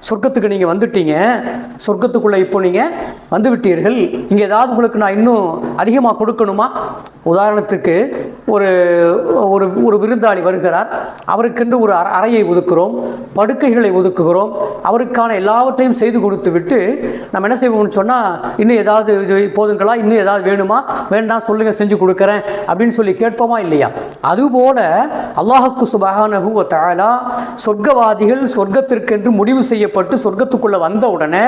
சொர்க்கத்துக்கு நீங்கள் வந்துட்டீங்க, சொர்க்கத்துக்குள்ளே இப்போ நீங்கள் வந்து விட்டீர்கள், இங்கே ஏதாவது உங்களுக்கு நான் இன்னும் அதிகமாக கொடுக்கணுமா? உதாரணத்துக்கு ஒரு ஒரு ஒரு விருந்தாளி வருகிறார், அவருக்கென்று ஒரு அறையை ஒதுக்குகிறோம், படுக்கைகளை ஒதுக்குகிறோம், அவருக்கான எல்லாவற்றையும் செய்து கொடுத்து விட்டு நம்ம என்ன செய்வோம்னு சொன்னால், இன்னும் ஏதாவது போதுங்களா, இன்னும் ஏதாவது வேணுமா, வேண்டாம் சொல்லுங்கள் செஞ்சு கொடுக்குறேன் அப்படின்னு சொல்லி கேட்போமா இல்லையா? அதுபோல அல்லாஹ்வுக்கு சுப்ஹானஹு வ தஆலா சொர்க்கவாதிகள் சொர்க்கத்திற்கென்று முடிவு செய்யப்பட்டு சொர்க்கத்துக்குள்ளே வந்த உடனே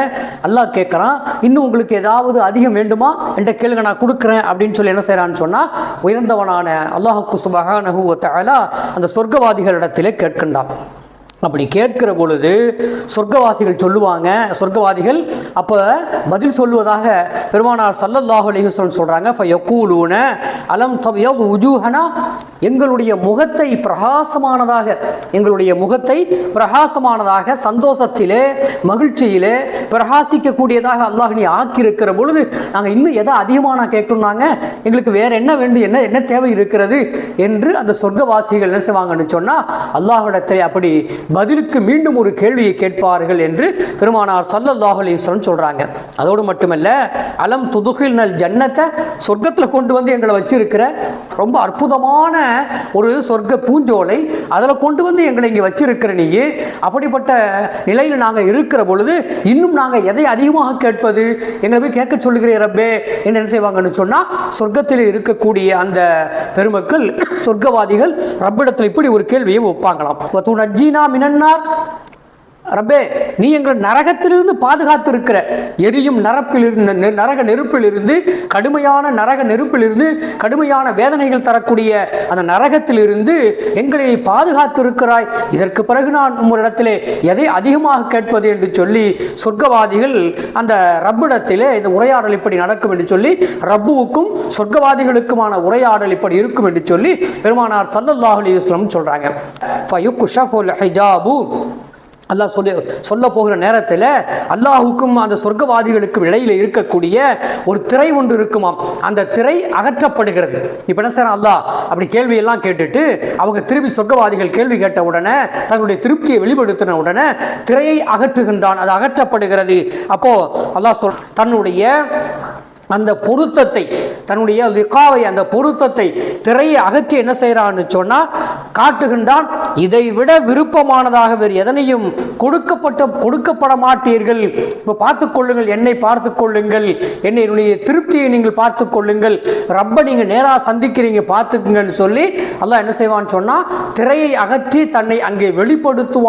அல்லாஹ் கேட்குறான், இன்னும் உங்களுக்கு ஏதாவது அதிகம் வேண்டுமா என்ற கேளுங்க, நான் கொடுக்குறேன் அப்படின்னு சொல்லி என்ன செய்கிறான்னு சொன்னால், உயர்ந்தவனான அல்லாஹ்வுக்கு சுப்ஹானஹு வ தஆலா அந்த சொர்க்கவாதிகளிடத்திலே கேட்கின்றான். அப்படி கேட்கிற பொழுது சொர்க்கவாசிகள் சொல்லுவாங்க, சொர்க்கவாதிகள் அப்போ பதில் சொல்லுவதாக பெருமானார் ஸல்லல்லாஹு அலைஹி வஸல்லம் சொல்கிறாங்க, ஃபயக்கூலூன அலம் தப்யது உஜூஹனா, எங்களுடைய முகத்தை பிரகாசமானதாக, எங்களுடைய முகத்தை பிரகாசமானதாக, சந்தோஷத்திலே மகிழ்ச்சியிலே பிரகாசிக்கக்கூடியதாக அல்லாஹ் நீ ஆக்கியிருக்கிற பொழுது நாங்கள் இன்னும் எதை அதிகமாக கேட்கணும்னாங்க, எங்களுக்கு வேறு என்ன வேண்டும், என்ன என்ன தேவை இருக்கிறது என்று அந்த சொர்க்கவாசிகள் என்ன செய்வாங்கன்னு சொன்னால் அல்லாஹ்விடத்தில் அப்படி பதிலுக்கு மீண்டும் ஒரு கேள்வியை கேட்பார்கள் என்று பெருமானார் ஸல்லல்லாஹு அலைஹி வஸல்லம் சொல்கிறாங்க. அதோடு மட்டுமல்ல, அலம் துதுகில்னல் ஜன்னத்தை, சொர்க்கத்தில் கொண்டு வந்து எங்களை வச்சிருக்கிற ரொம்ப அற்புதமான ஒரு சொர்க்க பூஞ்சோலை, அதில் கொண்டு வந்து எங்களை இங்கே வச்சிருக்கிற நீ, அப்படிப்பட்ட நிலையில் நாங்கள் இருக்கிற பொழுது இன்னும் நாங்கள் எதை அதிகமாக கேட்பது, எங்களை போய் கேட்க சொல்லுகிறே ரப்பே என்று என்ன செய்வாங்கன்னு சொன்னால், சொர்க்கத்தில் இருக்கக்கூடிய அந்த பெருமக்கள் சொர்க்கவாதிகள் ரப்பிடத்தில் இப்படி ஒரு கேள்வியை வைப்பாங்களாம், நஜ்ஜீனா மினன்னார், ரப்பே நீ எங்கள் நரகத்திலிருந்து பாதுகாத்து இருக்கிற, எரியும் நரக நெருப்பிலிருந்து, கடுமையான நரக நெருப்பிலிருந்து, கடுமையான வேதனைகள் தரக்கூடிய அந்த நரகத்திலிருந்து எங்களை பாதுகாத்து இருக்கிறாய், இதற்கு பிறகு நான் உங்களிடத்திலே எதை அதிகமாக கேட்பது என்று சொல்லி சொர்க்கவாதிகள் அந்த ரப்பிடத்திலே இந்த உரையாடல் இப்படி நடக்கும் என்று சொல்லி, ரப்புவுக்கும் சொர்க்கவாதிகளுக்குமான உரையாடல் இப்படி இருக்கும் என்று சொல்லி பெருமானார் ஸல்லல்லாஹு அலைஹி வஸல்லம் சொல்றாங்க. ஃபயுக்ஷஃபுல் ஹிஜாபு, அல்லாஹ் சொல்ல போகிற நேரத்தில் அல்லாஹுக்கும் அந்த சொர்க்கவாதிகளுக்கும் இடையில் இருக்கக்கூடிய ஒரு திரை ஒன்று இருக்குமாம், அந்த திரை அகற்றப்படுகிறது. இப்போ என்ன சார் அல்லாஹ் அப்படி கேள்வியெல்லாம் கேட்டுட்டு அவங்க திரும்பி சொர்க்கவாதிகள் கேள்வி கேட்ட உடனே தன்னுடைய திருப்தியை வெளிப்படுத்தின உடனே திரையை அகற்றுகின்றான், அது அகற்றப்படுகிறது. அப்போ அல்லாஹ் தன்னுடைய அந்த பொருத்தத்தை, தன்னுடைய லிகாவை, அந்த பொருத்தத்தை, திரையை அகற்றி என்ன செய்கிறான்னு சொன்னால் காட்டுகின்றான், இதை விட விருப்பமானதாக வேறு எதனையும் கொடுக்கப்பட மாட்டீர்கள், இப்போ பார்த்து கொள்ளுங்கள், என்னை பார்த்து கொள்ளுங்கள், என்னுடைய திருப்தியை நீங்கள் பார்த்து கொள்ளுங்கள், ரப்பை நீங்கள் நேராக சந்திக்கிறீங்க பார்த்துக்குங்கன்னு சொல்லி அல்லாஹ் என்ன செய்வான்னு சொன்னால் திரையை அகற்றி தன்னை அங்கே வெளிப்படுத்துவான்.